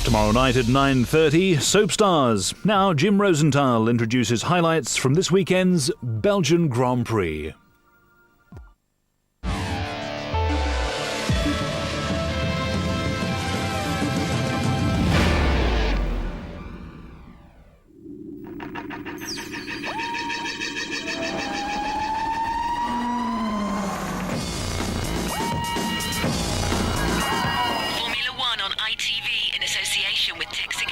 Tomorrow night at 9:30, Soap Stars. Now Jim Rosenthal introduces highlights from this weekend's Belgian Grand Prix. TV in association with Texaco.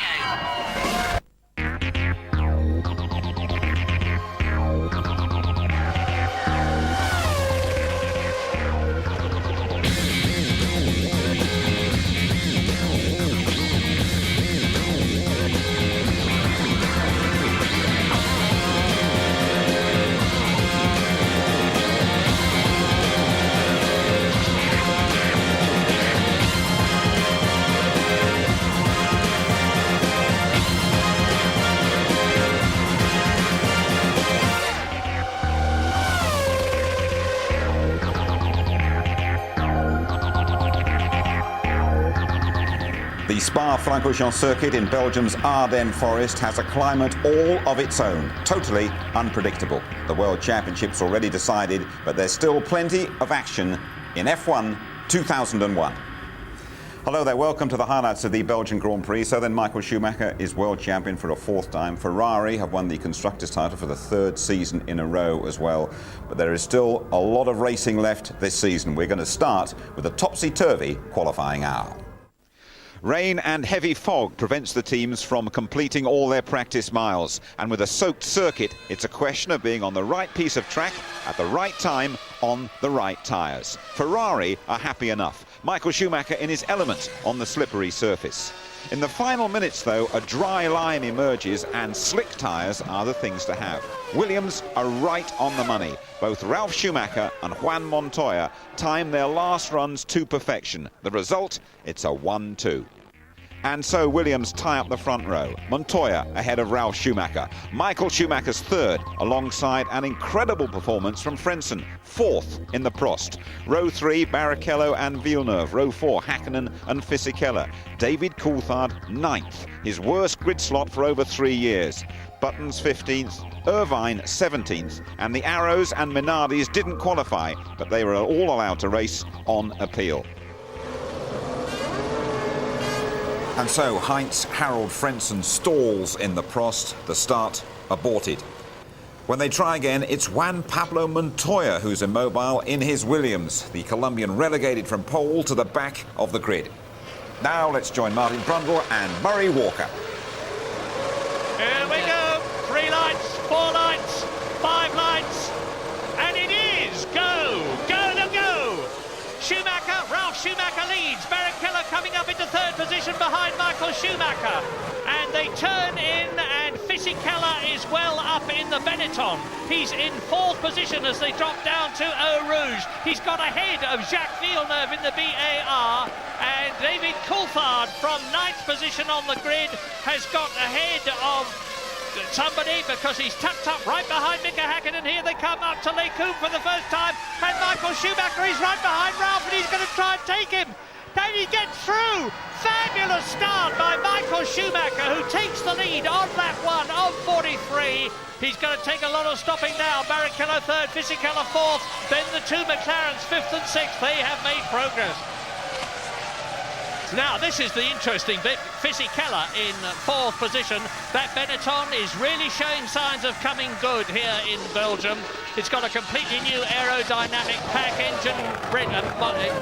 The Spa-Francorchamps circuit in Belgium's Ardennes forest has a climate all of its own, totally unpredictable. The World Championship's already decided, but there's still plenty of action in F1 2001. Hello there, welcome to the highlights of the Belgian Grand Prix. So then Michael Schumacher is world champion for a fourth time. Ferrari have won the Constructors' title for the third season in a row as well. But there is still a lot of racing left this season. We're going to start with a topsy-turvy qualifying hour. Rain and heavy fog prevents the teams from completing all their practice miles. And with a soaked circuit, it's a question of being on the right piece of track at the right time on the right tyres. Ferrari are happy enough. Michael Schumacher in his element on the slippery surface. In the final minutes, though, a dry line emerges and slick tyres are the things to have. Williams are right on the money. Both Ralf Schumacher and Juan Montoya time their last runs to perfection. The result, it's a 1-2. And so Williams tie up the front row. Montoya ahead of Ralf Schumacher. Michael Schumacher's third, alongside an incredible performance from Frentzen, fourth in the Prost. Row 3, Barrichello and Villeneuve. Row 4, Hakkinen and Fisichella. David Coulthard, ninth, his worst grid slot for over 3 years. Buttons 15th, Irvine 17th, and the Arrows and Minardis didn't qualify, but they were all allowed to race on appeal. And so Heinz Harald Frentzen stalls in the Prost, the start aborted. When they try again, it's Juan Pablo Montoya who's immobile in his Williams, the Colombian relegated from pole to the back of the grid. Now let's join Martin Brundle and Murray Walker. Here we go, 3 lights, 4 lights, 5 lights, and it is go, go, no, go! Schumacher, Ralf Schumacher leads. Barrichello coming up into third position behind Michael Schumacher. And they turn in, and Fisichella is well up in the Benetton. He's in fourth position as they drop down to Eau Rouge. He's got ahead of Jacques Villeneuve in the BAR. And David Coulthard from ninth position on the grid has got ahead of somebody because he's tucked up right behind Mika Hakkinen. Here they come up to Les Combes for the first time, and Michael Schumacher is right behind Ralf, and he's going to try and take him. Can he get through? Fabulous start by Michael Schumacher, who takes the lead on lap 1 of 43. He's going to take a lot of stopping now. Barrichello third, Fisichella fourth, then the two McLarens fifth and sixth. They have made progress. Now, this is the interesting bit. Fisichella in fourth position. That Benetton is really showing signs of coming good here in Belgium. It's got a completely new aerodynamic pack engine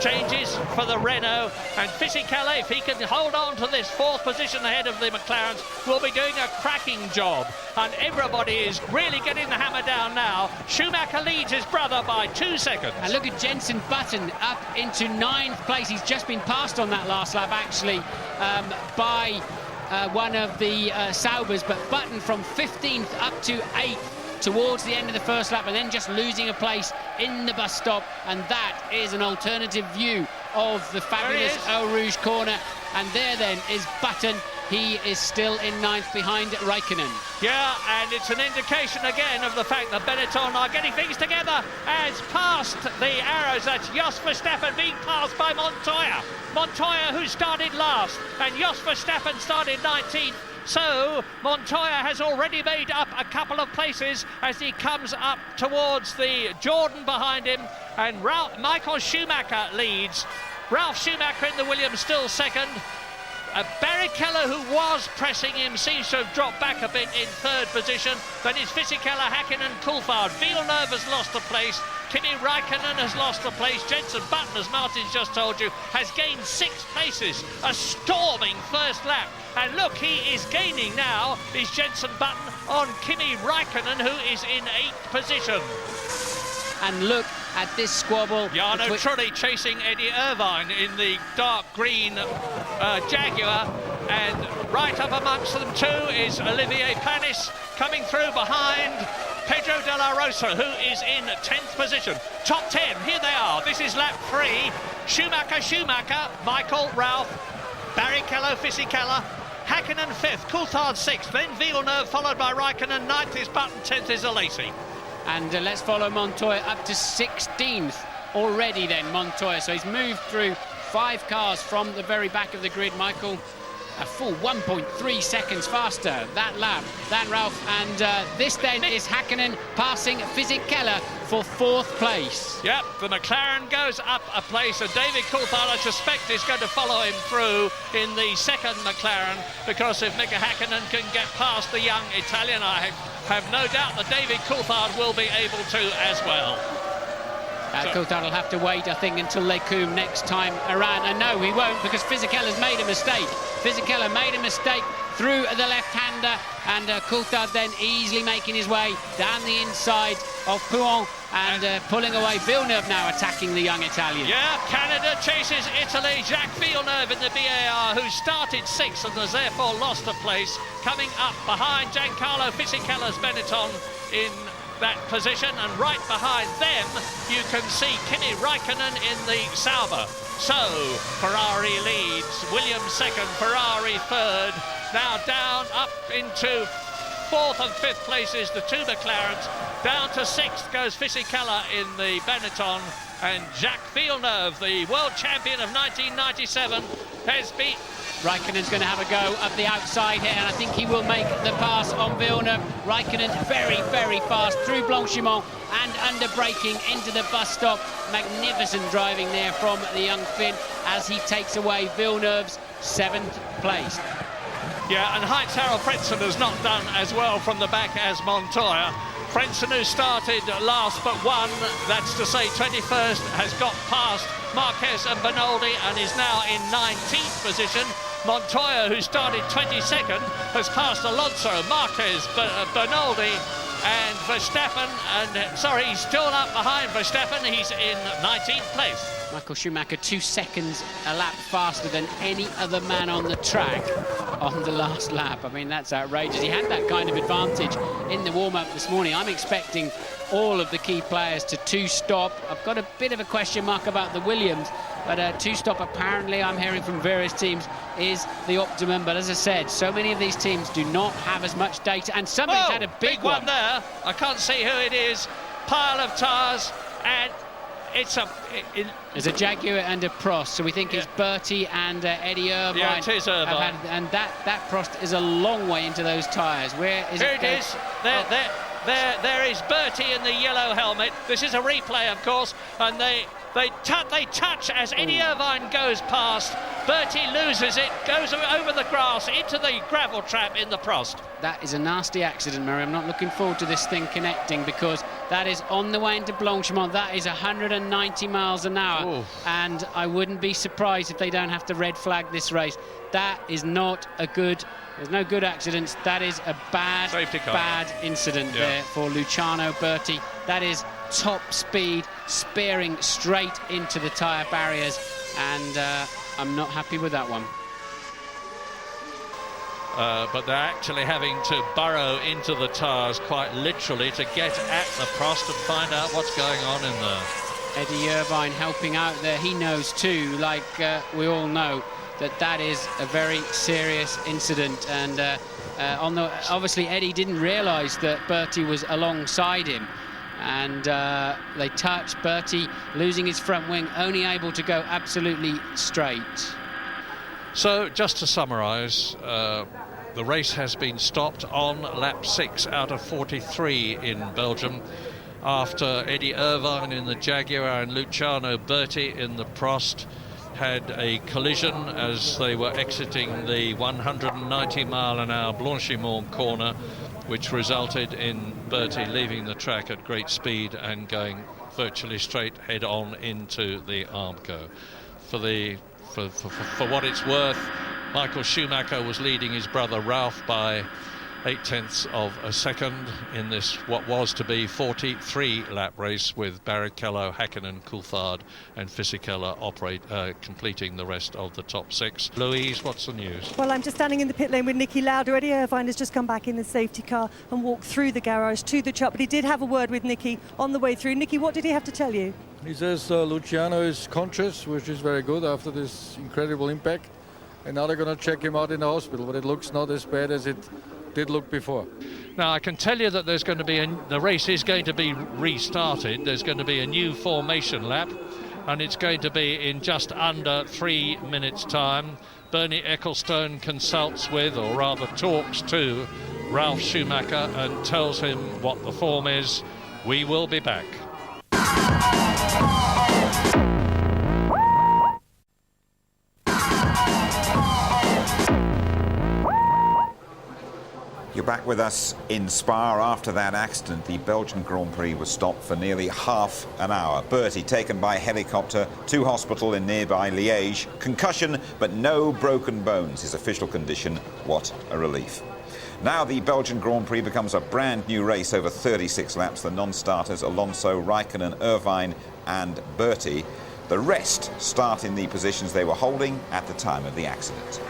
changes for the Renault. And Fisichella, if he can hold on to this fourth position ahead of the McLarens, will be doing a cracking job. And everybody is really getting the hammer down now. Schumacher leads his brother by 2 seconds. And look at Jenson Button up into 9th place. He's just been passed on that last lap, actually, by one of the Saubers, but Button from 15th up to 8th towards the end of the first lap, and then just losing a place in the bus stop. And that is an alternative view of the fabulous Eau Rouge corner. And there then is Button he is still in 9th behind Raikkonen. Yeah, and it's an indication again of the fact that Benetton are getting things together as past the arrows. That's Jos Verstappen being passed by Montoya. Montoya, who started last, and Jos Verstappen started 19th. So Montoya has already made up a couple of places as he comes up towards the Jordan behind him, and Michael Schumacher leads. Ralf Schumacher in the Williams still second. Barrichello, who was pressing him, seems to have dropped back a bit in 3rd position. Then it's Fisichella, Häkkinen, Coulthard. Villeneuve has lost a place. Kimi Raikkonen has lost a place. Jenson Button, as Martin's just told you, has gained 6 places. A storming first lap. And look, he is gaining now, is Jenson Button on Kimi Raikkonen, who is in 8th position. And look at this squabble. Jarno Trulli chasing Eddie Irvine in the dark green Jaguar, and right up amongst them too is Olivier Panis coming through behind Pedro de la Rosa, who is in 10th position. Top 10, here they are. This is lap 3. Schumacher, Michael, Ralf, Barrichello, Fisichella, Häkkinen 5th, Coulthard 6th, then Villeneuve followed by Raikkonen, 9th is Button, 10th is Alesi. And let's follow Montoya up to 16th already then, Montoya. So he's moved through 5 cars from the very back of the grid, Michael. A full 1.3 seconds faster that lap than Ralf. And this then is Häkkinen passing Fisichella for 4th place. Yep, the McLaren goes up a place, and David Coulthard, I suspect, is going to follow him through in the 2nd McLaren, because if Mika Häkkinen can get past the young Italian, I have no doubt that David Coulthard will be able to as well. Coulthard will have to wait, I think, until Les Combes next time around. And no, he won't, because Fisichella's made a mistake. Fisichella made a mistake through the left-hander, and Coulthard then easily making his way down the inside of Pouin and pulling away. Villeneuve now attacking the young Italian. Yeah, Canada chases Italy. Jacques Villeneuve in the BAR, who started 6th and has therefore lost a place, coming up behind Giancarlo Fisichella's Benetton in that position, and right behind them you can see Kimi Raikkonen in the Sauber. So Ferrari leads, Williams 2nd, Ferrari 3rd. Now down up into 4th and 5th places the 2 McLarens. Down to 6th goes Fisichella in the Benetton, and Jacques Villeneuve, the world champion of 1997, has beat. Raikkonen's going to have a go up the outside here, and I think he will make the pass on Villeneuve. Raikkonen very, very fast through Blanchimont and under braking into the bus stop. Magnificent driving there from the young Finn as he takes away Villeneuve's 7th place. Yeah, and Heinz-Harald Frentzen has not done as well from the back as Montoya. Frentzen, who started last but one, that's to say 21st, has got past Marquez and Bernoldi and is now in 19th position. Montoya, who started 22nd, has passed Alonso, Marquez, Bernoldi and Verstappen, and sorry, he's still up behind Verstappen. He's in 19th place. Michael Schumacher 2 seconds a lap faster than any other man on the track on the last lap. I mean, that's outrageous. He had that kind of advantage in the warm-up this morning. I'm expecting all of the key players to 2-stop. I've got a bit of a question mark about the Williams, but 2-stop apparently, I'm hearing from various teams, is the optimum. But as I said, so many of these teams do not have as much data, and somebody's had a big one there. I can't see who it is. Pile of tyres, and it's there's a Jaguar and a Prost, so we think it's Bertie and Eddie Irvine. Yeah, it is Irvine. And that Prost is a long way into those tyres. Where is it? Here it is. There is Bertie in the yellow helmet. This is a replay, of course, and they touch as Eddie Irvine goes past. Bertie loses it, goes over the grass into the gravel trap in the Prost. That is a nasty accident, Murray. I'm not looking forward to this thing connecting, because that is on the way into Blanchimont. That is 190 miles an hour. Ooh. And I wouldn't be surprised if they don't have to red flag this race. That is not a good... There's no good accidents. That is a bad incident there for Luciano Berti. That is top speed, spearing straight into the tyre barriers, and I'm not happy with that one. But they're actually having to burrow into the tyres quite literally to get at the Prost and find out what's going on in there. Eddie Irvine helping out there. He knows too, like we all know, that is a very serious incident. And obviously Eddie didn't realise that Bertie was alongside him, and they touched. Bertie losing his front wing, only able to go absolutely straight. So just to summarise, the race has been stopped on lap 6 out of 43 in Belgium, after Eddie Irvine in the Jaguar and Luciano Berti in the Prost had a collision as they were exiting the 190-mile-an-hour Blanchimont corner, which resulted in Berti leaving the track at great speed and going virtually straight head-on into the Armco. For what it's worth, Michael Schumacher was leading his brother Ralph by 0.8 of a second in this what was to be 43-lap race, with Barrichello, Häkkinen, Coulthard and Fisichella completing the rest of the top 6. Louise, what's the news? Well, I'm just standing in the pit lane with Niki Lauda. Eddie Irvine has just come back in the safety car and walked through the garage to the truck, but he did have a word with Niki on the way through. Niki, what did he have to tell you? He says Luciano is conscious, which is very good after this incredible impact, and now they're going to check him out in the hospital, but it looks not as bad as it did look before. Now I can tell you that there's going to be the race is going to be restarted. There's going to be a new formation lap, and it's going to be in just under 3 minutes time. Bernie Ecclestone consults with, or rather talks to, Ralf Schumacher and tells him what the form is. We will be back. You're back with us in Spa. After that accident, the Belgian Grand Prix was stopped for nearly half an hour. Bertie taken by helicopter to hospital in nearby Liège. Concussion, but no broken bones. His official condition, what a relief. Now the Belgian Grand Prix becomes a brand new race over 36 laps. The non-starters, Alonso, Raikkonen, Irvine and Bertie. The rest start in the positions they were holding at the time of the accident.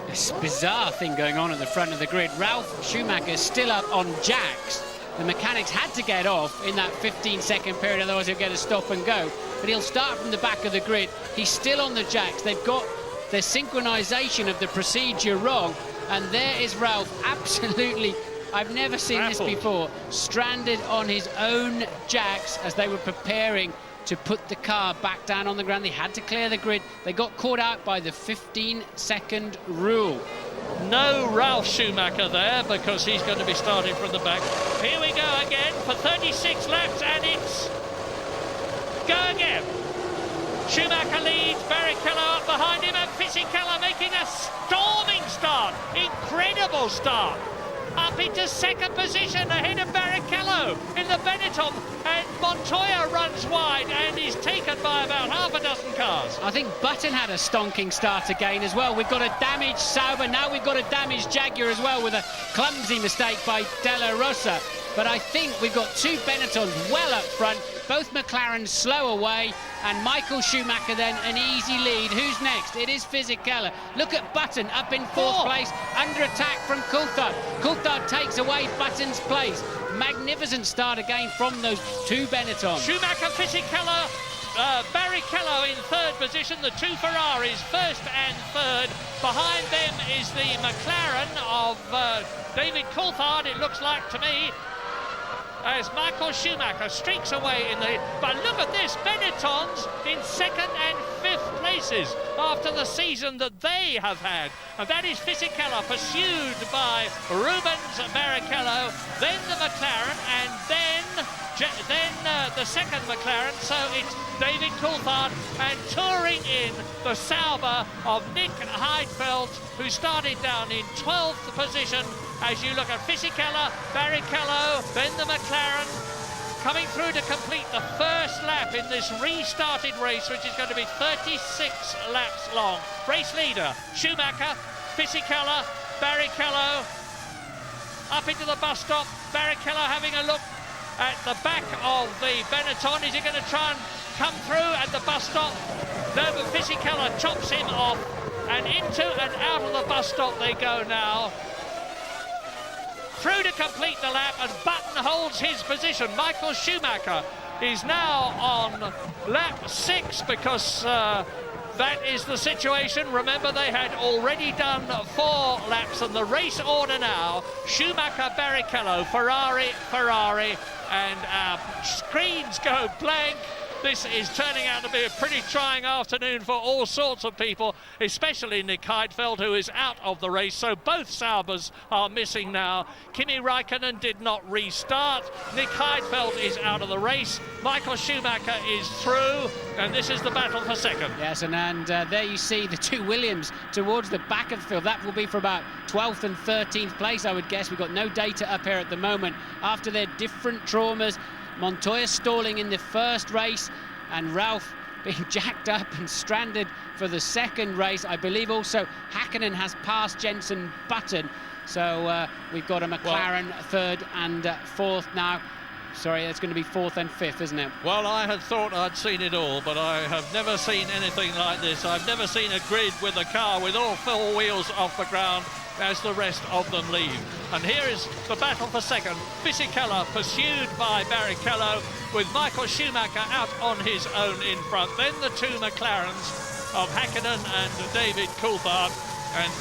This bizarre thing going on at the front of the grid. Ralf Schumacher still up on jacks. The mechanics had to get off in that 15-second period, otherwise he'll get a stop and go. But he'll start from the back of the grid. He's still on the jacks. They've got their synchronization of the procedure wrong. And there is Ralf, absolutely, I've never seen this before, stranded on his own jacks as they were preparing to put the car back down on the ground. They had to clear the grid. They got caught out by the 15-second rule. No Ralf Schumacher there, because he's going to be starting from the back. Here we go again for 36 laps, and it's go again. Schumacher leads, Barrichello up behind him, and Fisichella making a storming start. Incredible start. Up into second position ahead of Barrichello in the Benetton, and Montoya runs wide and is taken by about half a dozen cars. I think Button had a stonking start again as well. We've got a damaged Sauber, now we've got a damaged Jaguar as well, with a clumsy mistake by Della Rosa. But I think we've got two Benettons well up front, both McLarens slow away, and Michael Schumacher then an easy lead. Who's next? It is Fisichella. Look at Button up in fourth place, under attack from Coulthard. Coulthard takes away Button's place. Magnificent start again from those two Benettons. Schumacher, Fisichella, Barrichello in third position. The two Ferraris first and third. Behind them is the McLaren of David Coulthard, it looks like to me, as Michael Schumacher streaks away in the... But look at this, Benettons in second and fifth places after the season that they have had. And that is Fisichella, pursued by Rubens Barrichello, then the McLaren, and then the second McLaren. So it's David Coulthard, and touring in the Sauber of Nick Heidfeld, who started down in 12th position. As you look at Fisichella, Barrichello, then the McLaren, coming through to complete the first lap in this restarted race, which is going to be 36 laps long. Race leader, Schumacher, Fisichella, Barrichello, up into the bus stop. Barrichello having a look at the back of the Benetton. Is he going to try and come through at the bus stop? No, but Fisichella chops him off, and into and out of the bus stop they go now. Through to complete the lap, and Button holds his position. Michael Schumacher is now on lap 6, because that is the situation. Remember, they had already done 4 laps, and the race order now: Schumacher, Barrichello, Ferrari, and our screens go blank. This is turning out to be a pretty trying afternoon for all sorts of people, especially Nick Heidfeld, who is out of the race. So both Saubers are missing now. Kimi Räikkönen did not restart. Nick Heidfeld is out of the race. Michael Schumacher is through, and this is the battle for second. Yes, and there you see the 2 Williams towards the back of the field. That will be for about 12th and 13th place, I would guess. We've got no data up here at the moment. After their different traumas, Montoya stalling in the first race, and Ralph being jacked up and stranded for the second race. I believe also Häkkinen has passed Jenson Button, so we've got a McLaren third and fourth now. Sorry, it's going to be fourth and fifth, isn't it? Well, I had thought I'd seen it all, but I have never seen anything like this. I've never seen a grid with a car with all 4 wheels off the ground as the rest of them leave. And here is the battle for second. Fisichella pursued by Barrichello, with Michael Schumacher out on his own in front. Then the 2 McLarens of Häkkinen and David Coulthard, and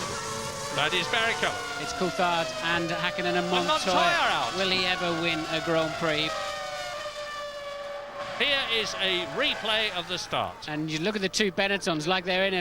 that is Barrichello. It's Coulthard and Häkkinen and Montoya. Out. Will he ever win a Grand Prix? Here is a replay of the start. And you look at the 2 Benettons, like they're in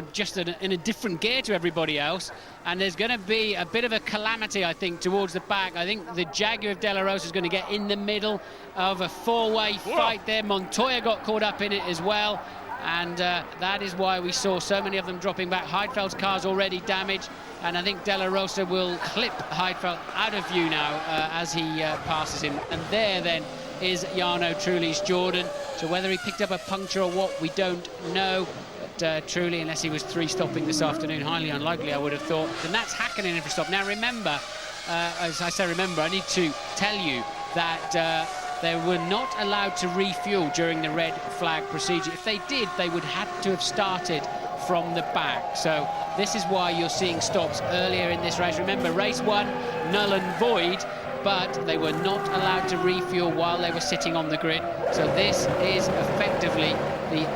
a different gear to everybody else. And there's going to be a bit of a calamity, I think, towards the back. I think the Jaguar of De La Rosa is going to get in the middle of a 4-way fight there. Montoya got caught up in it as well. And that is why we saw so many of them dropping back. Heidfeld's car's already damaged, and I think De La Rosa will clip Heidfeld out of view now as he passes him. And there then is Jarno Trulli's Jordan. So whether he picked up a puncture or what, we don't know. But Trulli, unless he was 3-stopping this afternoon, highly unlikely, I would have thought. And that's Häkkinen every stop. Now remember, as I say remember, I need to tell you that they were not allowed to refuel during the red flag procedure. If they did, they would have to have started from the back. So this is why you're seeing stops earlier in this race. Remember, race 1, null and void, but they were not allowed to refuel while they were sitting on the grid. So this is effectively the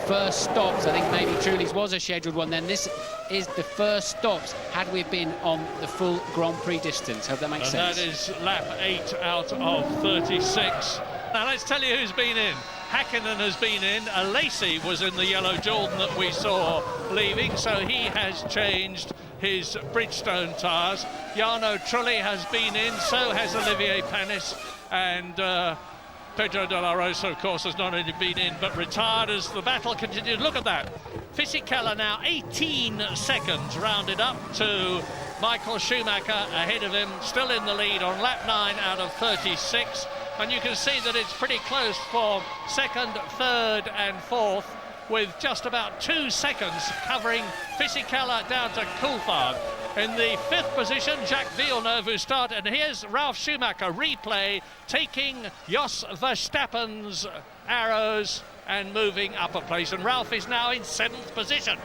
first stops. I think maybe Trulli's was a scheduled one. Then this is the first stops had we been on the full Grand Prix distance. Hope that makes sense. That is lap 8 out of 36. Now let's tell you who's been in. Häkkinen has been in. Lacey was in the yellow Jordan that we saw leaving, so he has changed his Bridgestone tyres. Jarno Trulli has been in, so has Olivier Panis, and Pedro de la Rosa, of course, has not only been in but retired as the battle continues. Look at that. Fisichella now 18 seconds rounded up to Michael Schumacher ahead of him, still in the lead on lap 9 out of 36. And you can see that it's pretty close for second, third and fourth, with just about 2 seconds covering Fisichella down to Coulthard. In the 5th position, Jacques Villeneuve, who started. And here's Ralf Schumacher replay, taking Jos Verstappen's arrows and moving up a place. And Ralf is now in 7th position.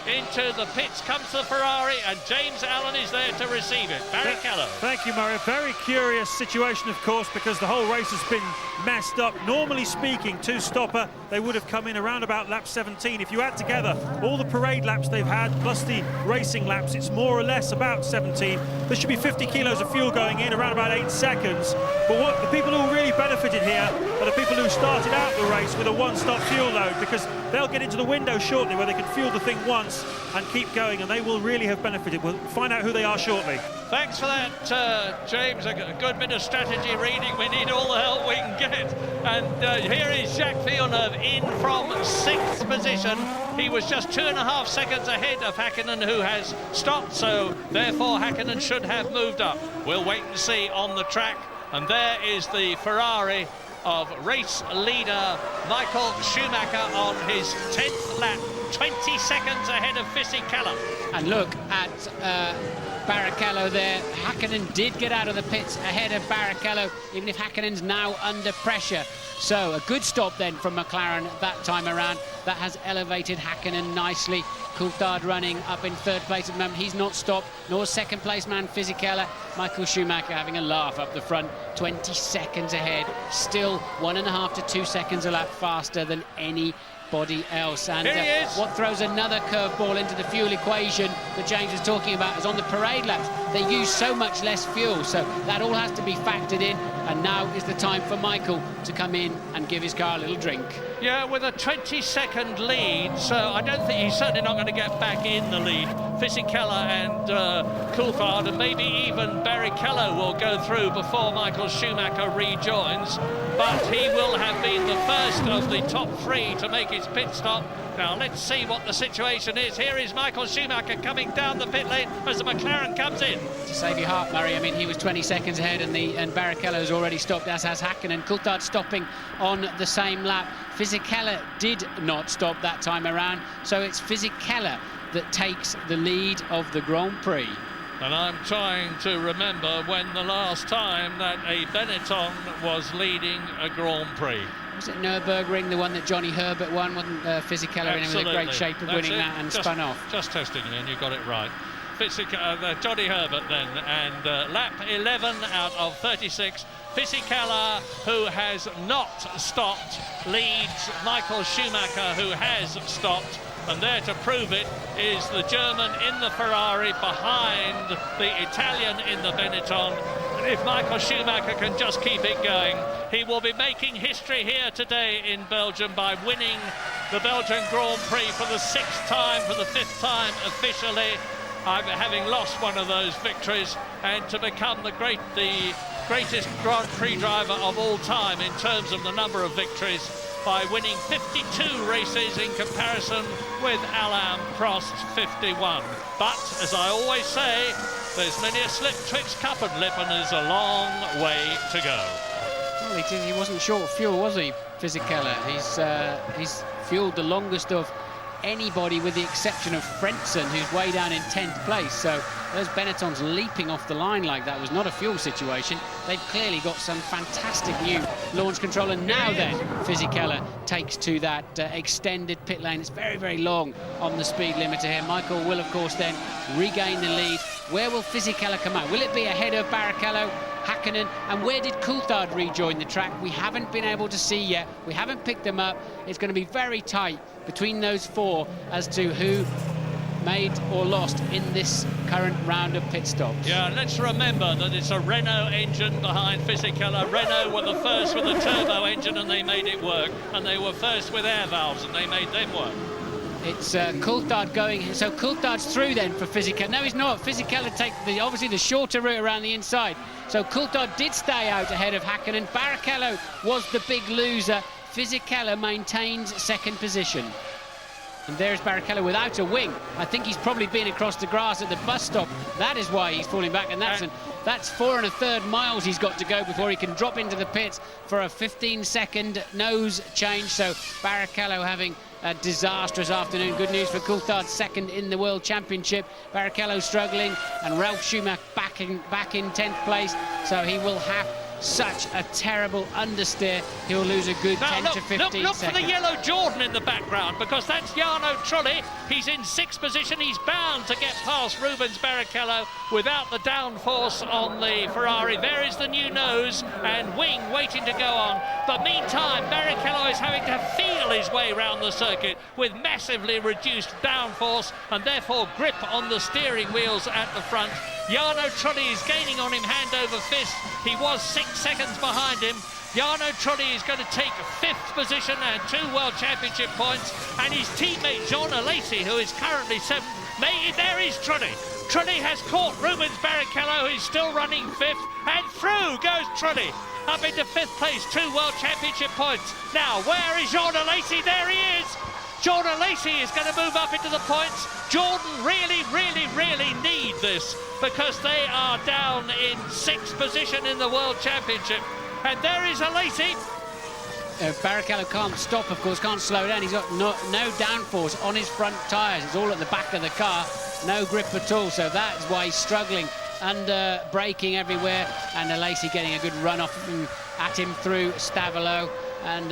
Into the pits comes the Ferrari, and James Allen is there to receive it. Barrichello. Thank you, Murray. A very curious situation, of course, because the whole race has been messed up. Normally speaking, 2-stopper, they would have come in around about lap 17. If you add together all the parade laps they've had, plus the racing laps, it's more or less about 17. There should be 50 kilos of fuel going in, around about 8 seconds. But what the people who really benefited here are the people who started out the race with a 1-stop fuel load, because they'll get into the window shortly where they can fuel the thing once and keep going, and they will really have benefited. We'll find out who they are shortly. Thanks for that, James. A good bit of strategy reading. We need all the help we can get. And here is Jacques Villeneuve in from 6th position. He was just 2.5 seconds ahead of Häkkinen, who has stopped, so therefore Häkkinen should have moved up. We'll wait and see on the track. And there is the Ferrari of race leader Michael Schumacher on his 10th lap 20 seconds ahead of Fisichella. And look at Barrichello there. Hakkinen did get out of the pits ahead of Barrichello, even if Hakkinen's now under pressure. So a good stop then from McLaren that time around. That has elevated Hakkinen nicely. Coulthard running up in third place at the moment. He's not stopped, nor second place man Fisichella. Michael Schumacher having a laugh up the front, 20 seconds ahead. Still 1.5 to 2 seconds a lap faster than anybody else. And what throws another curveball into the fuel equation that James was talking about is on the parade laps. They use so much less fuel, so that all has to be factored in. And now is the time for Michael to come in and give his car a little drink. Yeah, with a 20-second lead, so I don't think he's certainly not going to get back in the lead. Fisichella and Coulthard, and maybe even Barrichello will go through before Michael Schumacher rejoins, but he will have been the first of the top three to make his pit stop. Now let's see what the situation is. Here is Michael Schumacher coming down the pit lane as the McLaren comes in. To save your heart, Murray, I mean, he was 20 seconds ahead, and Barrichello's already stopped, as has Hakkinen. Coulthard stopping on the same lap. Fisichella did not stop that time around, so it's Fisichella that takes the lead of the Grand Prix. And I'm trying to remember when the last time that a Benetton was leading a Grand Prix. Was it Nürburgring, the one that Johnny Herbert won? Wasn't Fisichella in great shape of winning that and spun off? Just testing you, and you got it right. Johnny Herbert then, and lap 11 out of 36. Fisichella, who has not stopped, leads Michael Schumacher, who has stopped. And there to prove it is the German in the Ferrari behind the Italian in the Benetton. And if Michael Schumacher can just keep it going, he will be making history here today in Belgium by winning the Belgian Grand Prix for the 6th time, for the 5th time officially, having lost one of those victories, and to become the greatest Grand Prix driver of all time in terms of the number of victories, by winning 52 races in comparison with Alain Prost's 51. But, as I always say, there's many a slip twixt cup and lip, and there's a long way to go. Well, he wasn't short of fuel, was he, Fisichella? He's fueled the longest of anybody, with the exception of Frentzen, who's way down in 10th place. So those Benettons leaping off the line like that was not a fuel situation. They've clearly got some fantastic new launch control. And now then, Fisichella takes to that extended pit lane. It's very, very long on the speed limiter here. Michael will, of course, then regain the lead. Where will Fisichella come out? Will it be ahead of Barrichello, Hakkinen, and where did Coulthard rejoin the track? We haven't been able to see yet. We haven't picked them up. It's going to be very tight between those four as to who made or lost in this current round of pit stops. Yeah, let's remember that it's a Renault engine behind Fisichella. Renault were the first with a turbo engine and they made it work, and they were first with air valves and they made them work. It's Coulthard going, so Coulthard's through then for Fisichella. No, he's not. Fisichella takes obviously the shorter route around the inside. So Coulthard did stay out ahead of Hakkinen. Barrichello was the big loser. Fisichella maintains second position. And there's Barrichello without a wing. I think he's probably been across the grass at the bus stop. That is why he's falling back, and that's 4 1/3 miles he's got to go before he can drop into the pits for a 15-second nose change. So Barrichello having a disastrous afternoon. Good news for Coulthard, second in the World Championship. Barrichello struggling, and Ralf Schumacher back in 10th place. So he will have such a terrible understeer. He'll lose a good 10 to 15 seconds. Look for the yellow Jordan in the background, because that's Jarno Trulli. He's in 6th position. He's bound to get past Rubens Barrichello without the downforce on the Ferrari. There is the new nose and wing waiting to go on. But meantime, Barrichello is having to feel his way round the circuit with massively reduced downforce and therefore grip on the steering wheels at the front. Jarno Trulli is gaining on him hand over fist. He was 6 seconds behind him. Jarno Trulli is going to take 5th position and 2 World Championship points, and his teammate Jean Alesi, who is currently 7th. There is Trulli. Trulli has caught Rubens Barrichello, who's still running 5th, and through goes Trulli up into 5th place, 2 World Championship points. Now, where is Jean Alesi? There he is. Jean Alesi is going to move up into the points. Jordan really, really, really need this, because they are down in 6th position in the World Championship. And there is Alesi. Barrichello can't stop, of course, can't slow down. He's got no downforce on his front tyres. It's all at the back of the car, no grip at all. So that's why he's struggling under braking everywhere. And Lacey getting a good run off at him through Stavolo. And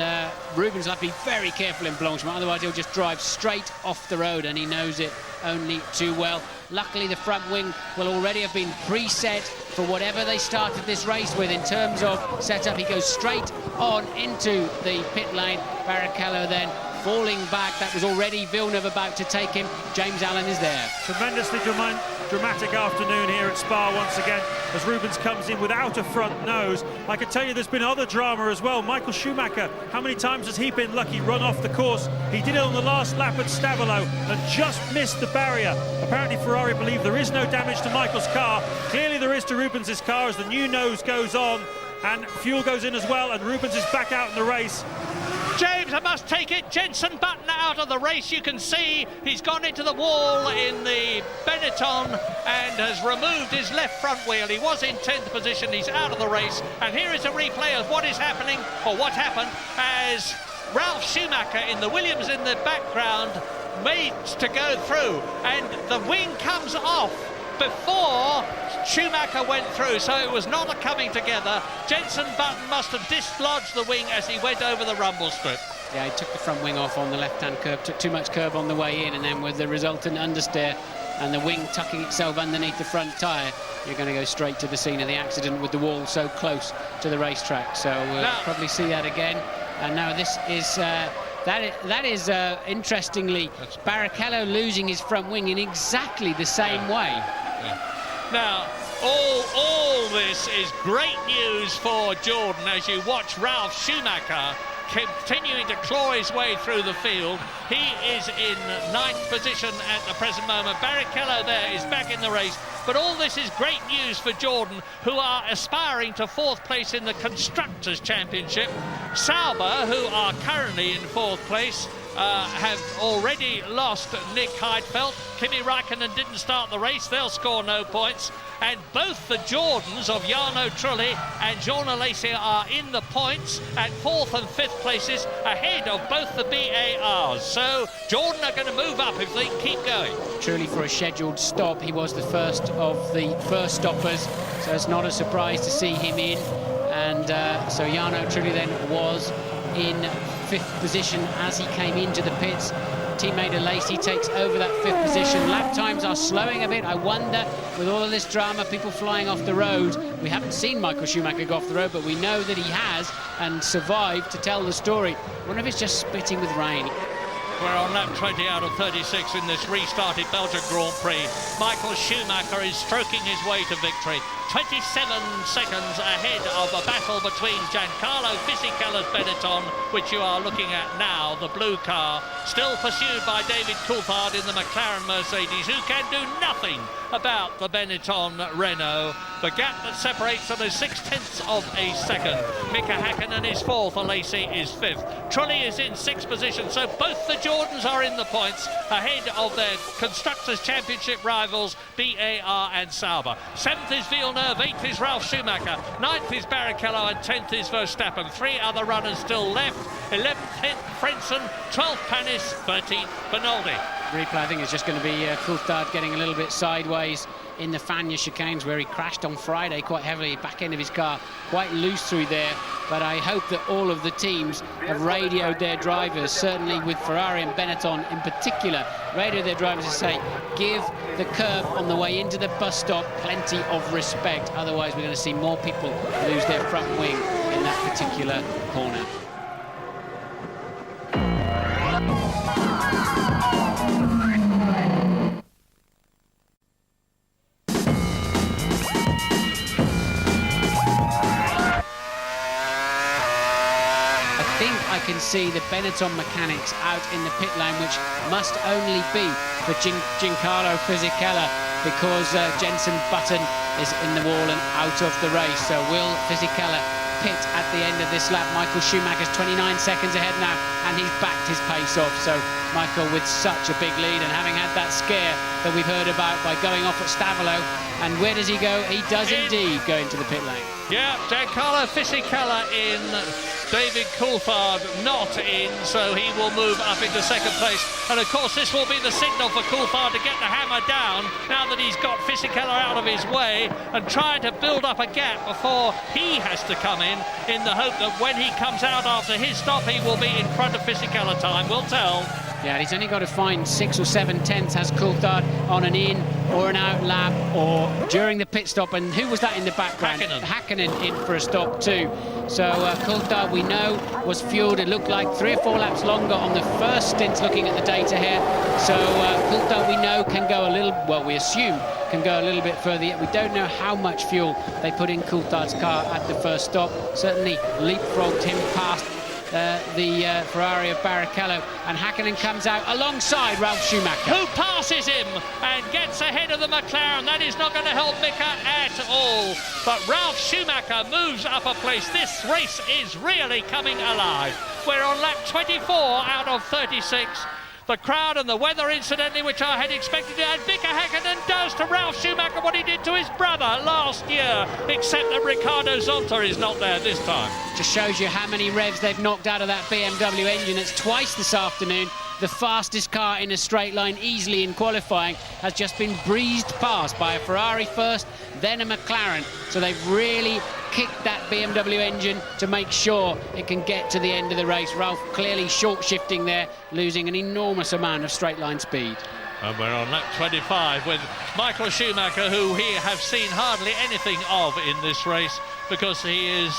Rubens will have to be very careful in Blanchimont, otherwise he'll just drive straight off the road, and he knows it only too well. Luckily, the front wing will already have been preset for whatever they started this race with in terms of setup. He goes straight on into the pit lane. Barrichello then falling back. That was already Villeneuve about to take him. James Allen is there. Tremendously dramatic afternoon here at Spa once again as Rubens comes in without a front nose. I can tell you there's been other drama as well. Michael Schumacher, how many times has he been lucky run off the course? He did it on the last lap at Stavolo and just missed the barrier. Apparently Ferrari believe there is no damage to Michael's car. Clearly there is to Rubens's car as the new nose goes on and fuel goes in as well, and Rubens is back out in the race. James, I must take it. Jenson Button out of the race. You can see he's gone into the wall in the Benetton and has removed his left front wheel. He was in 10th position. He's out of the race. And here is a replay of what is happening, or what happened, as Ralf Schumacher in the Williams in the background made to go through. And the wing comes off before Schumacher went through, so it was not a coming together. Jenson Button must have dislodged the wing as he went over the rumble strip. Yeah, he took the front wing off on the left-hand curve, took too much curve on the way in, and then with the resultant understeer and the wing tucking itself underneath the front tyre, you're going to go straight to the scene of the accident with the wall so close to the racetrack. So we'll probably see that again. And now this is... That is interestingly, Barrichello losing his front wing in exactly the same way. Yeah. Now, all this is great news for Jordan as you watch Ralf Schumacher continuing to claw his way through the field. He is in 9th position at the present moment. Barrichello there is back in the race. But all this is great news for Jordan, who are aspiring to 4th place in the Constructors' Championship. Sauber, who are currently in 4th place, have already lost Nick Heidfeld. Kimi Räikkönen didn't start the race. They'll score no points. And both the Jordans of Jarno Trulli and Jean Alesi are in the points at 4th and 5th places, ahead of both the BARs. So Jordan are going to move up if they keep going. Trulli for a scheduled stop. He was the first of the first stoppers, so it's not a surprise to see him in. And so Jarno Trulli then was in 5th position as he came into the pits. Teammate Alesi takes over that 5th position. Lap times are slowing a bit. I wonder, with all of this drama, people flying off the road, we haven't seen Michael Schumacher go off the road, but we know that he has and survived to tell the story. I wonder if it's just spitting with rain. We're on lap 20 out of 36 in this restarted Belgian Grand Prix. Michael Schumacher is stroking his way to victory. 27 seconds ahead of a battle between Giancarlo Fisichella's Benetton, which you are looking at now, the blue car, still pursued by David Coulthard in the McLaren Mercedes, who can do nothing about the Benetton Renault. The gap that separates them is 0.6 of a second. Mika Häkkinen is 4th, Alesi is 5th. Trulli is in 6th position, so both the Jordans are in the points, ahead of their Constructors' Championship rivals, BAR and Sauber. 7th is Villeneuve, 8th is Ralf Schumacher, 9th is Barrichello, and 10th is Verstappen. 3 other runners still left. 11th Frentzen, 12th Panis, 13th Bernoldi. Replay, I think it's just going to be Coulthard getting a little bit sideways in the Fagnes chicanes where he crashed on Friday quite heavily, back end of his car, quite loose through there. But I hope that all of the teams have radioed their drivers, certainly with Ferrari and Benetton in particular, radioed their drivers to say, give the curb on the way into the bus stop plenty of respect. Otherwise, we're going to see more people lose their front wing in that particular corner. I can see the Benetton mechanics out in the pit lane, which must only be for Giancarlo Fisichella, because Jenson Button is in the wall and out of the race. So will Fisichella pit at the end of this lap? Michael Schumacher's 29 seconds ahead now, and he's backed his pace off. So Michael with such a big lead, and having had that scare that we've heard about by going off at Stavolo. And where does he go? He does indeed go into the pit lane. Yeah, Giancarlo Fisichella in David Coulthard not in, so he will move up into second place. And of course this will be the signal for Coulthard to get the hammer down now that he's got Fisichella out of his way, and trying to build up a gap before he has to come in the hope that when he comes out after his stop he will be in front of Fisichella. Time will tell. Yeah, he's only got to find 6 or 7 tenths, has Coulthard, on an in or an out lap or during the pit stop. And who was that in the background? Hakkinen in for a stop too. So Coulthard, we know, was fueled. It looked like 3 or 4 laps longer on the first stint, looking at the data here. So Coulthard, we know, can go a little, well, we assume can go a little bit further, yet we don't know how much fuel they put in Coulthard's car at the first stop. Certainly leapfrogged him past the Ferrari of Barrichello, and Hakkinen comes out alongside Ralf Schumacher, who passes him and gets ahead of the McLaren. That is not going to help Mika at all, but Ralf Schumacher moves up a place. This race is really coming alive. We're on lap 24 out of 36. The crowd and the weather, incidentally, which I had expected to, and Mika Hakkinen does to Ralf Schumacher what he did to his brother last year, except that Ricardo Zonta is not there this time. Just shows you how many revs they've knocked out of that BMW engine. It's twice this afternoon. The fastest car in a straight line easily in qualifying has just been breezed past by a Ferrari first, then a McLaren. So they've really kicked that BMW engine to make sure it can get to the end of the race. Ralf clearly short shifting there, losing an enormous amount of straight line speed. And we're on lap 25 with Michael Schumacher, who we have seen hardly anything of in this race, because he is,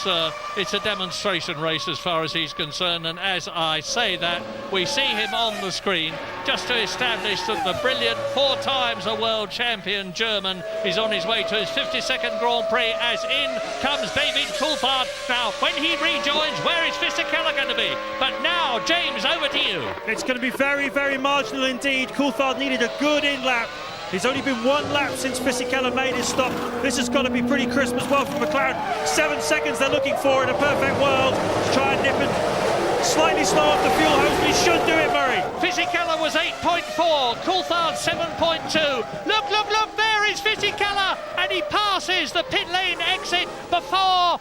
it's a demonstration race as far as he's concerned. And as I say that, we see him on the screen just to establish that the brilliant 4 times a world champion German is on his way to his 52nd Grand Prix, as in comes David Coulthard. Now, when he rejoins, where is Fisichella going to be? But now, James, over to you. It's going to be very, very marginal indeed. Coulthard needed a good in-lap. He's only been 1 lap since Fisichella made his stop. This has got to be pretty crisp as well for McLaren. 7 seconds they're looking for in a perfect world to try and nip it slightly slow off the fuel hose, but he should do it, Murray. Fisichella was 8.4, Coulthard 7.2. Look, look, look, there is Fisichella, and he passes the pit lane exit before,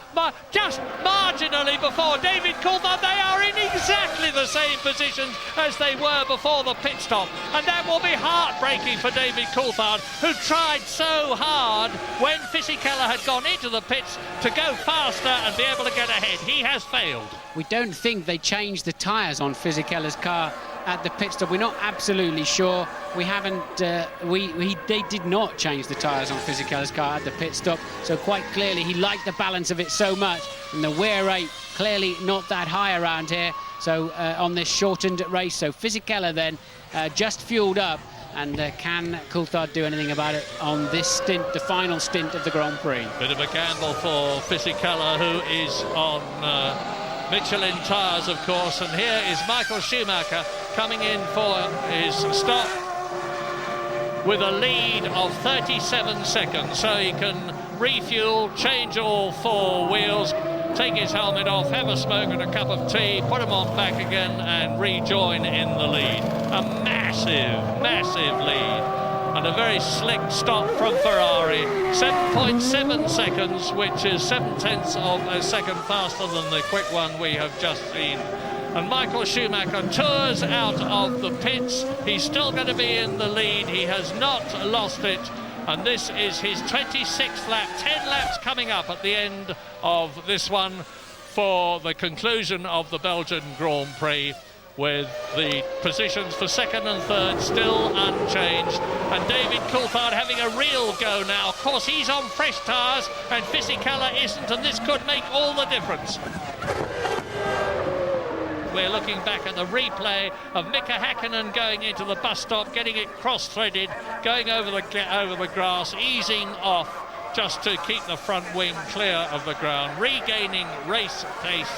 just marginally before David Coulthard. They are in exactly the same positions as they were before the pit stop, and that will be heartbreaking for David Coulthard, who tried so hard when Fisichella had gone into the pits to go faster and be able to get ahead. He has failed. We don't think they changed the tyres on Fisichella's car at the pit stop. We're not absolutely sure. We haven't. They did not change the tyres on Fisichella's car at the pit stop. So quite clearly, he liked the balance of it so much, and the wear rate clearly not that high around here. So on this shortened race, so Fisichella then just fueled up. And can Coulthard do anything about it on this stint, the final stint of the Grand Prix? Bit of a gamble for Fisichella, who is on Michelin tyres, of course. And here is Michael Schumacher coming in for his stop with a lead of 37 seconds. So he can refuel, change all 4 wheels, take his helmet off, have a smoke and a cup of tea, put him on back again and rejoin in the lead. A massive, massive lead. And a very slick stop from Ferrari. 7.7 seconds, which is 7 tenths of a second faster than the quick one we have just seen. And Michael Schumacher tours out of the pits. He's still going to be in the lead. He has not lost it. And this is his 26th lap. 10 laps coming up at the end of this one for the conclusion of the Belgian Grand Prix, with the positions for 2nd and 3rd still unchanged. And David Coulthard having a real go now. Of course, he's on fresh tyres and Fisichella isn't, and this could make all the difference. We're looking back at the replay of Mika Hakkinen going into the bus stop, getting it cross-threaded, going over the grass, easing off just to keep the front wing clear of the ground, regaining race pace.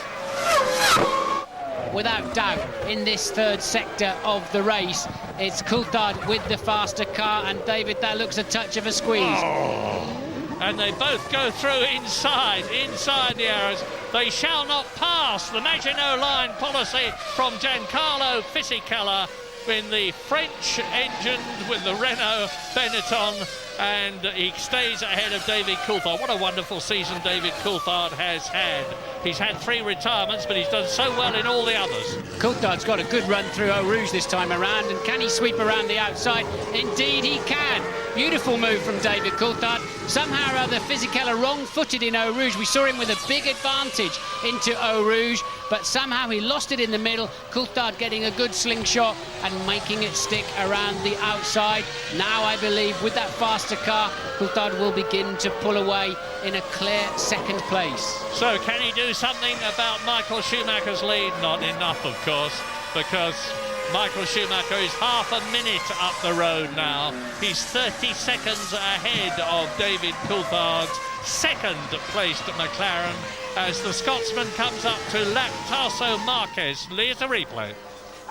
Without doubt, in this 3rd sector of the race, it's Coulthard with the faster car, and David, that looks a touch of a squeeze. Oh. And they both go through inside the arrows. They shall not pass. The Maginot Line policy from Giancarlo Fisichella in the French engine with the Renault Benetton, and he stays ahead of David Coulthard. What a wonderful season David Coulthard has had. He's had 3 retirements, but he's done so well in all the others. Coulthard's got a good run through Eau Rouge this time around, and can he sweep around the outside? Indeed he can. Beautiful move from David Coulthard. Somehow or other, Fisichella wrong-footed in Eau Rouge. We saw him with a big advantage into Eau Rouge, but somehow he lost it in the middle. Coulthard getting a good slingshot and making it stick around the outside. Now, I believe, with that faster car, Coulthard will begin to pull away in a clear second place. So can he do something about Michael Schumacher's lead? Not enough, of course, because Michael Schumacher is half a minute up the road now. He's 30 seconds ahead of David Coulthard's second-placed McLaren as the Scotsman comes up to lap Tasso Marquez. Here's a replay.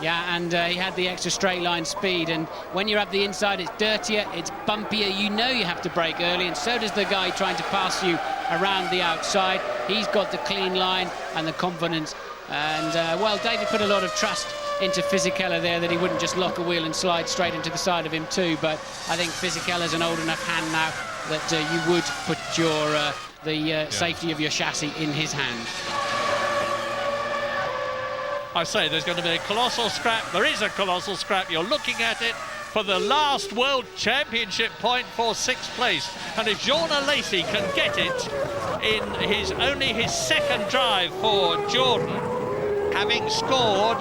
Yeah, and he had the extra straight line speed, and when you're up the inside, it's dirtier, it's bumpier. You know you have to brake early, and so does the guy trying to pass you around the outside. He's got the clean line and the confidence, and well, David put a lot of trust into Fisichella there, that he wouldn't just lock a wheel and slide straight into the side of him too. But I think Fisichella's an old enough hand now that you would put your safety of your chassis in his hand. I say there's going to be a colossal scrap. There is a colossal scrap. You're looking at it for the last World Championship point for 6th place. And if Jean Alesi can get it in only his second drive for Jordan, having scored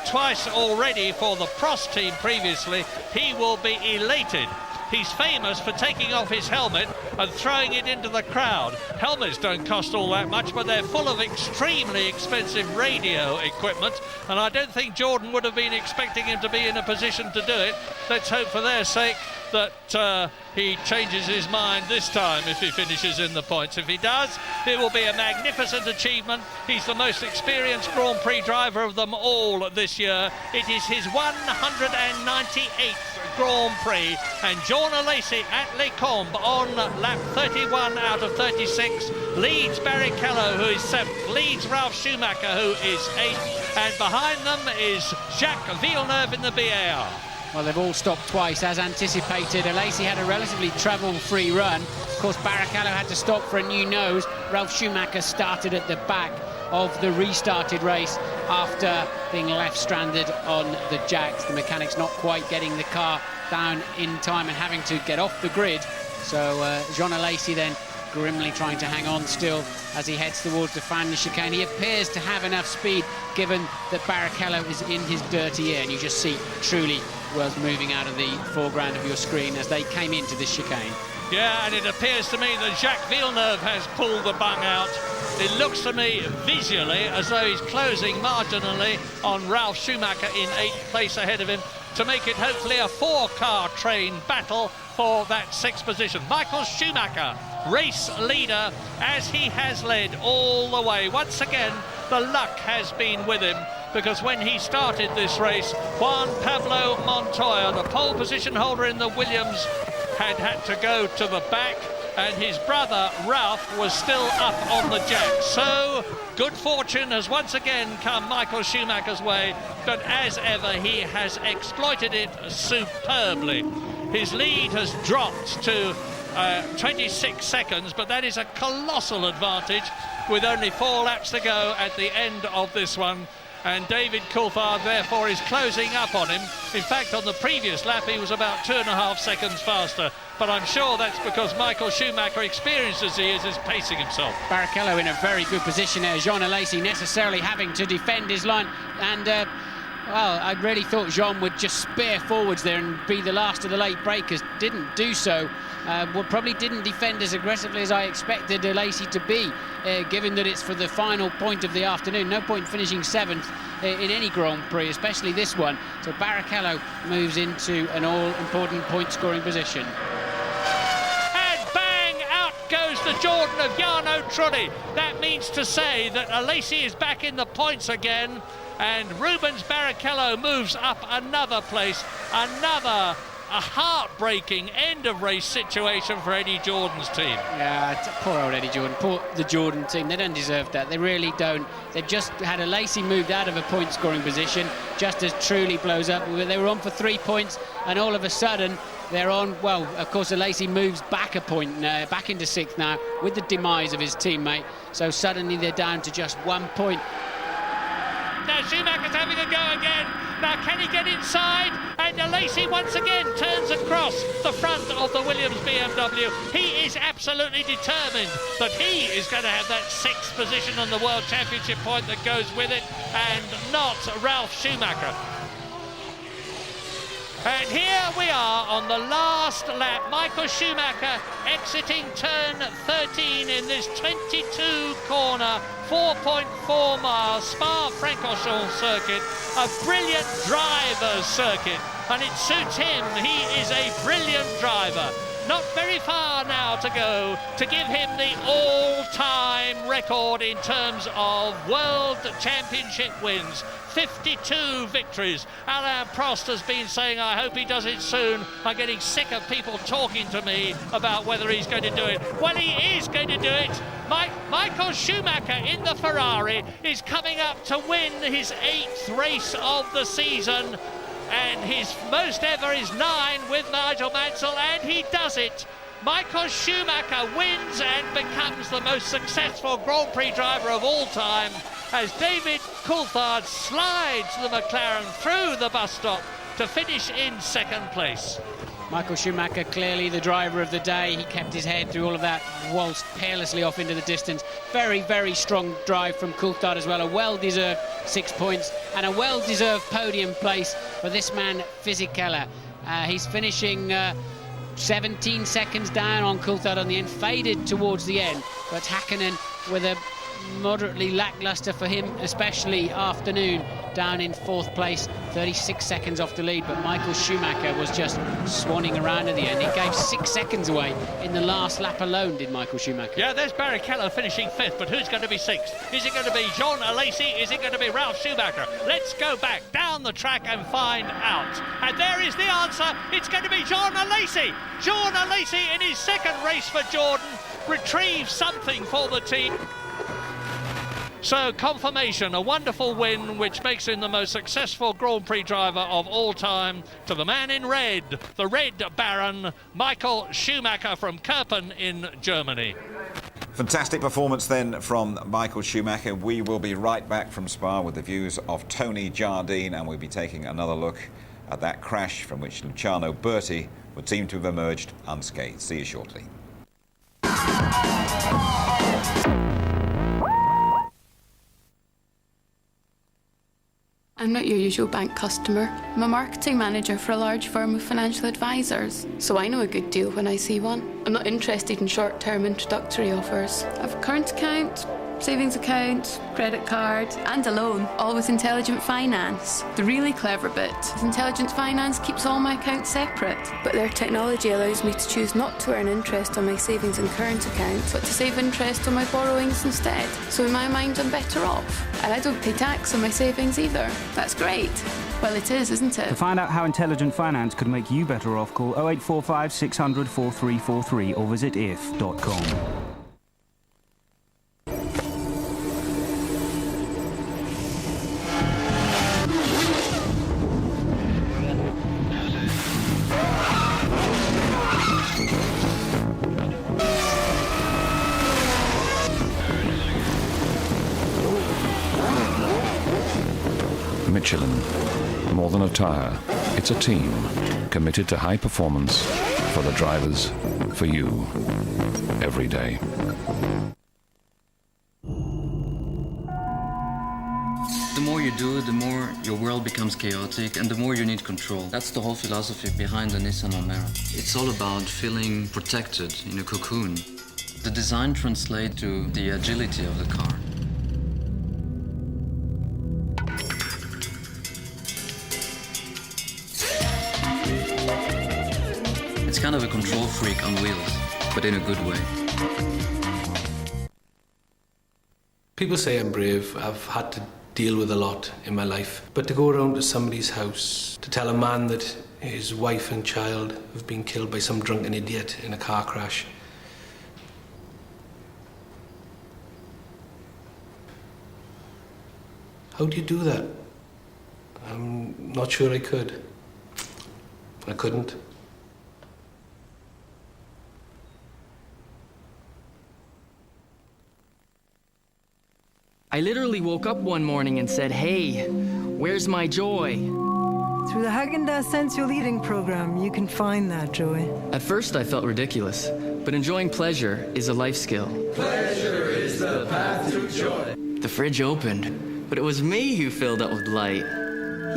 twice already for the Prost team previously, he will be elated. He's famous for taking off his helmet and throwing it into the crowd. Helmets don't cost all that much, but they're full of extremely expensive radio equipment, and I don't think Jordan would have been expecting him to be in a position to do it. Let's hope for their sake that he changes his mind this time if he finishes in the points. If he does, it will be a magnificent achievement. He's the most experienced Grand Prix driver of them all this year. It is his 198th Grand Prix, and Jean Alesi at Les Combes on lap 31 out of 36 leads Barrichello, who is 7th, leads Ralf Schumacher, who is 8th, and behind them is Jacques Villeneuve in the BAR. Well, they've all stopped twice, as anticipated. Alesi had a relatively travel-free run. Of course, Barrichello had to stop for a new nose. Ralf Schumacher started at the back of the restarted race after being left stranded on the jacks. The mechanics not quite getting the car down in time and having to get off the grid. So Jean Alesi then grimly trying to hang on still as he heads towards the final chicane. He appears to have enough speed, given that Barrichello is in his dirty air, and you just see truly was moving out of the foreground of your screen as they came into this chicane. Yeah, and it appears to me that Jacques Villeneuve has pulled the bung out. It looks to me visually as though he's closing marginally on Ralf Schumacher in 8th place ahead of him to make it hopefully a 4-car train battle for that 6th position. Michael Schumacher, race leader, as he has led all the way. Once again, the luck has been with him, because when he started this race, Juan Pablo Montoya, the pole position holder in the Williams, had to go to the back, and his brother Ralph was still up on the jack. So good fortune has once again come Michael Schumacher's way, but as ever he has exploited it superbly. His lead has dropped to 26 seconds, but that is a colossal advantage with only 4 laps to go at the end of this one. And David Coulthard therefore is closing up on him. In fact, on the previous lap he was about 2.5 seconds faster, but I'm sure that's because Michael Schumacher, experienced as he is pacing himself. Barrichello in a very good position there. Jean Alesi necessarily having to defend his line, and well, I really thought Jean would just spear forwards there and be the last of the late breakers. Didn't do so. Probably didn't defend as aggressively as I expected Alesi to be, given that it's for the final point of the afternoon. No point finishing 7th in any Grand Prix, especially this one. So Barrichello moves into an all-important point-scoring position. And bang! Out goes the Jordan of Jarno Trulli. That means to say that Alesi is back in the points again, and Rubens Barrichello moves up another place, a heartbreaking end-of-race situation for Eddie Jordan's team. Yeah, poor old Eddie Jordan, poor the Jordan team. They don't deserve that. They really don't. They've just had Alesi moved out of a point-scoring position just as Trulli blows up. They were on for 3 points, and all of a sudden they're on. Well, of course, Alesi moves back a point, back into 6th now with the demise of his teammate. So suddenly they're down to just 1 point. Now Schumacher's having a go again. Now can he get inside? And Alesi once again turns across the front of the Williams BMW. He is absolutely determined that he is going to have that 6th position on the World Championship point that goes with it, and not Ralf Schumacher. And here we are on the last lap. Michael Schumacher exiting turn 13 in this 22 corner, 4.4 miles Spa-Francorchamps circuit, a brilliant driver's circuit, and it suits him. He is a brilliant driver. Not very far now to go to give him the all-time record in terms of World Championship wins. 52 victories. Alain Prost has been saying, I hope he does it soon. I'm getting sick of people talking to me about whether he's going to do it. Well, he is going to do it. Michael Schumacher in the Ferrari is coming up to win his 8th race of the season. And his most ever is 9 with Nigel Mansell, and he does it. Michael Schumacher wins and becomes the most successful Grand Prix driver of all time as David Coulthard slides the McLaren through the bus stop to finish in 2nd place. Michael Schumacher, clearly the driver of the day. He kept his head through all of that, waltzed carelessly off into the distance. Very, very strong drive from Coulthard as well. A well-deserved 6 points and a well-deserved podium place for this man, Fisichella. He's finishing 17 seconds down on Coulthard on the end, faded towards the end. But Häkkinen with a moderately lackluster for him, especially afternoon, down in 4th place, 36 seconds off the lead. But Michael Schumacher was just swanning around at the end. He gave 6 seconds away in the last lap alone, did Michael Schumacher. Yeah, there's Barrichello finishing 5th, but who's going to be 6th? Is it going to be Jean Alesi? Is it going to be Ralf Schumacher? Let's go back down the track and find out. And there is the answer. It's going to be Jean Alesi. Jean Alesi in his 2nd race for Jordan retrieves something for the team. So confirmation, a wonderful win which makes him the most successful Grand Prix driver of all time, to the man in red, the Red Baron, Michael Schumacher from Kerpen in Germany. Fantastic performance then from Michael Schumacher. We will be right back from Spa with the views of Tony Jardine, and we'll be taking another look at that crash from which Luciano Berti would seem to have emerged unscathed. See you shortly. I'm not your usual bank customer. I'm a marketing manager for a large firm of financial advisors, so I know a good deal when I see one. I'm not interested in short-term introductory offers. I have a current account, savings account, credit card, and a loan, all with Intelligent Finance. The really clever bit is Intelligent Finance keeps all my accounts separate, but their technology allows me to choose not to earn interest on my savings and current accounts, but to save interest on my borrowings instead. So in my mind, I'm better off. And I don't pay tax on my savings either. That's great. Well, it is, isn't it? To find out how Intelligent Finance could make you better off, call 0845 600 4343 or visit if.com. Michelin, more than a tyre, it's a team committed to high performance for the drivers, for you, every day. The more you do, the more your world becomes chaotic and the more you need control. That's the whole philosophy behind the Nissan Almera. It's all about feeling protected in a cocoon. The design translates to the agility of the car. It's kind of a control freak on wheels, but in a good way. People say I'm brave. I've had to deal with a lot in my life. But to go around to somebody's house, to tell a man that his wife and child have been killed by some drunken idiot in a car crash. How do you do that? I'm not sure I could. I couldn't. I literally woke up one morning and said, hey, where's my joy? Through the Haagen-Dazs Sensual Eating program, you can find that joy. At first I felt ridiculous, but enjoying pleasure is a life skill. Pleasure is the path to joy. The fridge opened, but it was me who filled it with light.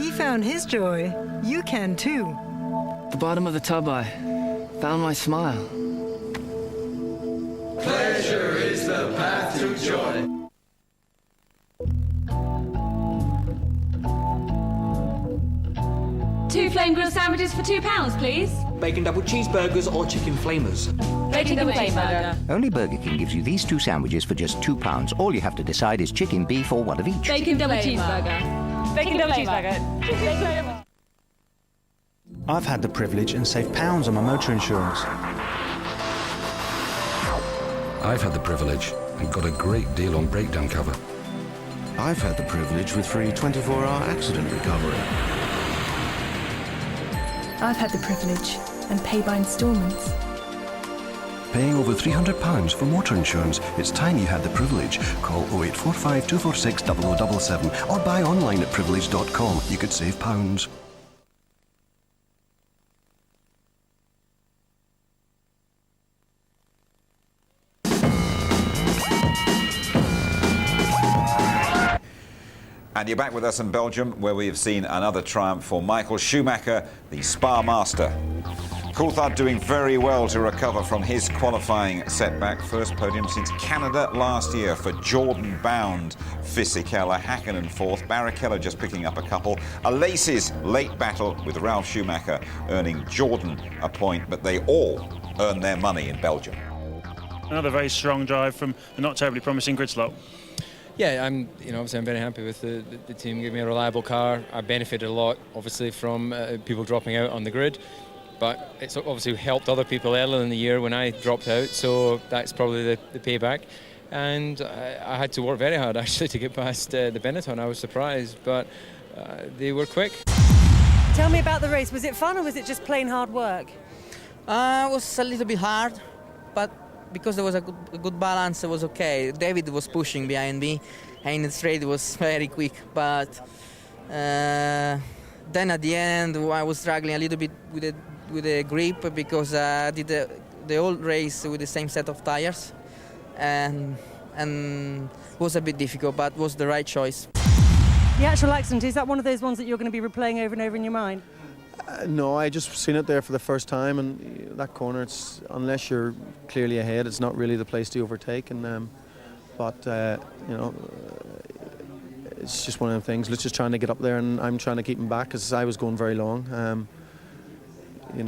He found his joy. You can too. At the bottom of the tub, I found my smile. Pleasure is the path to joy. Two flame grilled sandwiches for £2, please. Bacon double cheeseburgers or chicken flamers? Bacon double cheeseburger. Only Burger King gives you these 2 sandwiches for just £2. All you have to decide is chicken, beef, or one of each. Bacon double cheeseburger. Bacon double cheeseburger. I've had the privilege and saved £pounds on my motor insurance. I've had the privilege and got a great deal on breakdown cover. I've had the privilege with free 24-hour accident recovery. I've had the privilege and pay by instalments. Paying over £300 for motor insurance. It's time you had the privilege. Call 0845 246 0077 or buy online at privilege.com. You could save pounds. And you're back with us in Belgium, where we have seen another triumph for Michael Schumacher, the Spa master. Coulthard doing very well to recover from his qualifying setback. First podium since Canada last year for Jordan-bound Fisichella. Hakkinen fourth. Barrichello just picking up a couple. Alace's late battle with Ralf Schumacher earning Jordan a point, but they all earn their money in Belgium. Another very strong drive from a not terribly promising grid slot. Yeah, obviously I'm very happy with the team giving me a reliable car. I benefited a lot, obviously, from people dropping out on the grid, but it's obviously helped other people earlier in the year when I dropped out, so that's probably the payback. And I had to work very hard, actually, to get past the Benetton. I was surprised, but they were quick. Tell me about the race. Was it fun or was it just plain hard work? It was a little bit hard, but because there was a good balance, it was okay. David was pushing behind me, and in the straight it was very quick. But then at the end, I was struggling a little bit with the grip because I did the whole race with the same set of tires, and it was a bit difficult, but it was the right choice. The actual accident, is that one of those ones that you're going to be replaying over and over in your mind? No, I just seen it there for the first time, and that corner, unless you're clearly ahead, it's not really the place to overtake. And it's just one of the things. Let's just trying to get up there, and I'm trying to keep him back because I was going very long.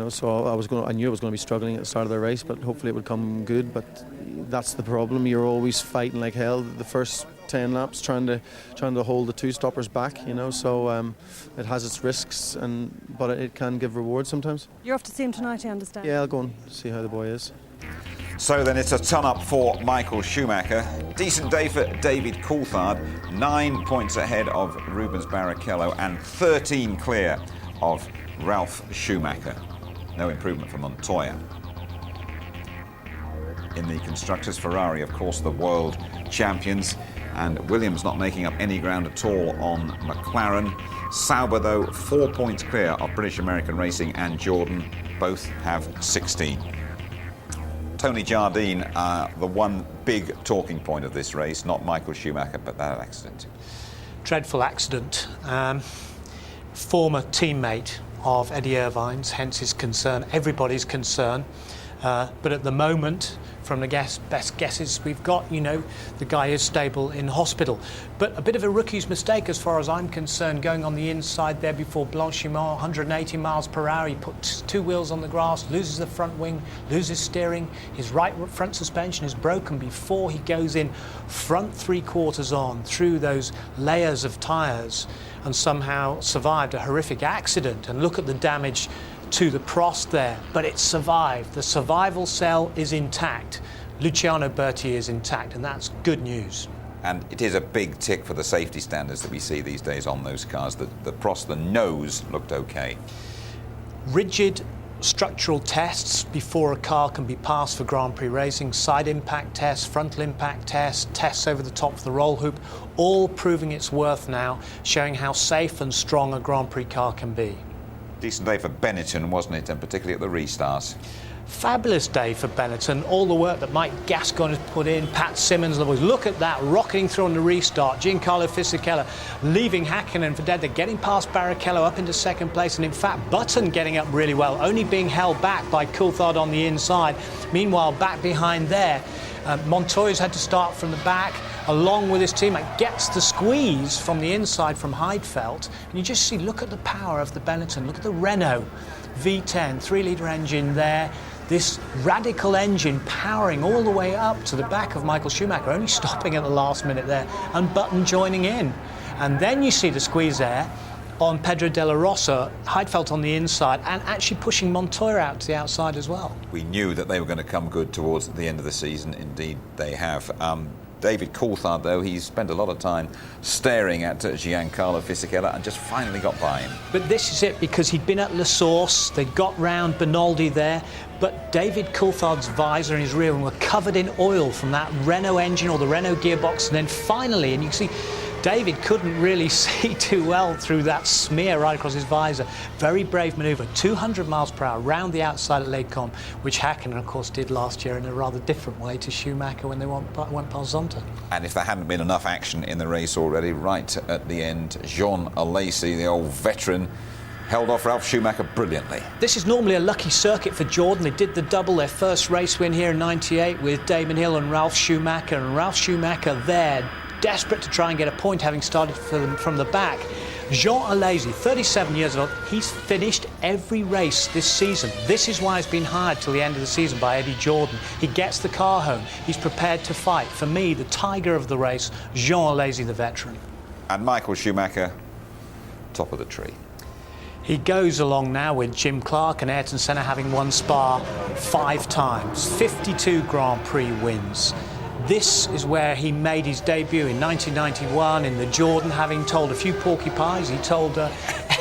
So I knew I was going to be struggling at the start of the race, but hopefully it would come good. But that's the problem. You're always fighting like hell. The first 10 laps trying to hold the 2 stoppers back, so it has its risks, but it can give rewards sometimes. You're off to see him tonight, I understand. Yeah, I'll go and see how the boy is. So then it's a ton up for Michael Schumacher. Decent day for David Coulthard, 9 points ahead of Rubens Barrichello and 13 clear of Ralf Schumacher. No improvement for Montoya. In the constructors, Ferrari, of course, the world champions, and Williams not making up any ground at all on McLaren. Sauber, though, 4 points clear of British American Racing and Jordan. Both have 16. Tony Jardine, the one big talking point of this race, not Michael Schumacher, but that accident. Dreadful accident. Former teammate of Eddie Irvine's, hence his concern, everybody's concern. But at the moment, from the best guesses we've got, the guy is stable in hospital. But a bit of a rookie's mistake as far as I'm concerned, going on the inside there before Blanchimont, 180 miles per hour. He puts 2 wheels on the grass, loses the front wing, loses steering. His right front suspension is broken before he goes in front 3/4 on through those layers of tyres, and somehow survived a horrific accident. And look at the damage to the Prost there, but it survived. The survival cell is intact. Luciano Berti is intact, and that's good news. And it is a big tick for the safety standards that we see these days on those cars. The Prost, the nose looked okay. Rigid structural tests before a car can be passed for Grand Prix racing, side impact tests, frontal impact tests, tests over the top of the roll hoop, all proving its worth now, showing how safe and strong a Grand Prix car can be. Decent day for Benetton, wasn't it, and particularly at the restarts? Fabulous day for Benetton. All the work that Mike Gascoigne has put in, Pat Simmons, look at that, rocketing through on the restart. Giancarlo Fisichella leaving Häkkinen for dead. They're getting past Barrichello up into second place, and in fact, Button getting up really well, only being held back by Coulthard on the inside. Meanwhile, back behind there, Montoya's had to start from the back, along with his teammate, gets the squeeze from the inside from Heidfeld. And you just see, look at the power of the Benetton, look at the Renault V10, 3-litre engine there. This radical engine powering all the way up to the back of Michael Schumacher, only stopping at the last minute there, and Button joining in. And then you see the squeeze there on Pedro de la Rosa, Heidfeld on the inside, and actually pushing Montoya out to the outside as well. We knew that they were going to come good towards the end of the season. Indeed, they have. David Coulthard, though, he's spent a lot of time staring at Giancarlo Fisichella and just finally got by him. But this is it, because he'd been at La Source, they got round Benaldi there, but David Coulthard's visor and his rear were covered in oil from that Renault engine or the Renault gearbox, and then finally, and you can see David couldn't really see too well through that smear right across his visor. Very brave manoeuvre, 200 miles per hour round the outside at Les Combes, which Häkkinen, of course, did last year in a rather different way to Schumacher when they went past Zonta. And if there hadn't been enough action in the race already, right at the end, Jean Alesi, the old veteran, held off Ralf Schumacher brilliantly. This is normally a lucky circuit for Jordan. They did the double, their first race win here in '98 with Damon Hill and Ralf Schumacher. And Ralf Schumacher there, desperate to try and get a point, having started from the back. Jean Alesi, 37 years old, he's finished every race this season. This is why he's been hired till the end of the season by Eddie Jordan. He gets the car home. He's prepared to fight. For me, the tiger of the race, Jean Alesi, the veteran. And Michael Schumacher, top of the tree. He goes along now with Jim Clark and Ayrton Senna having won Spa 5 times, 52 Grand Prix wins. This is where he made his debut in 1991 in the Jordan, having told a few porcupines. He told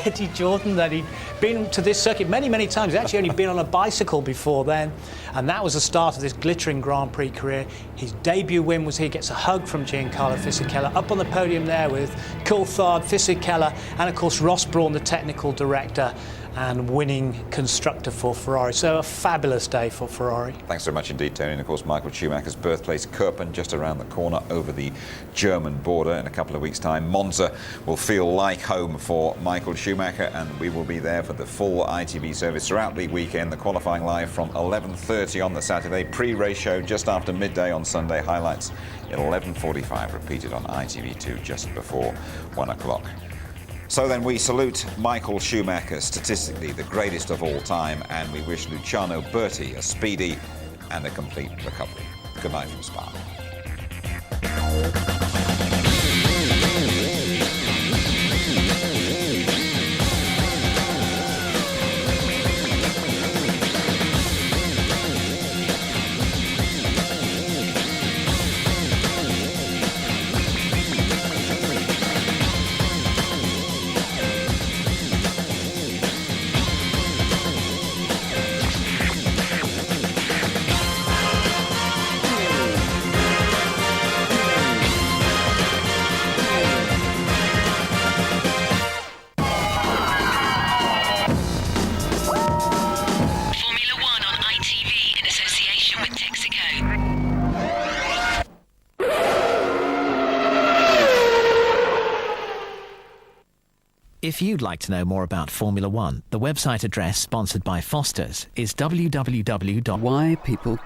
Eddie Jordan that he'd been to this circuit many, many times. He'd actually only been on a bicycle before then, and that was the start of this glittering Grand Prix career. His debut win was here. He gets a hug from Giancarlo Fisichella, up on the podium there with Coulthard, Fisichella, and of course Ross Brawn, the technical director and winning constructor for Ferrari. So a fabulous day for Ferrari. Thanks so much indeed, Tony. And of course, Michael Schumacher's birthplace, Kirpen, just around the corner over the German border. In a couple of weeks' time, Monza will feel like home for Michael Schumacher, and we will be there for the full ITV service throughout the weekend. The qualifying live from 11:30 on the Saturday, pre-race show just after midday on Sunday, highlights at 11:45, repeated on ITV2 just before 1 o'clock. So then we salute Michael Schumacher, statistically the greatest of all time, and we wish Luciano Berti a speedy and a complete recovery. Good night from Spa. If you'd like to know more about Formula One, the website address sponsored by Foster's is www. Why people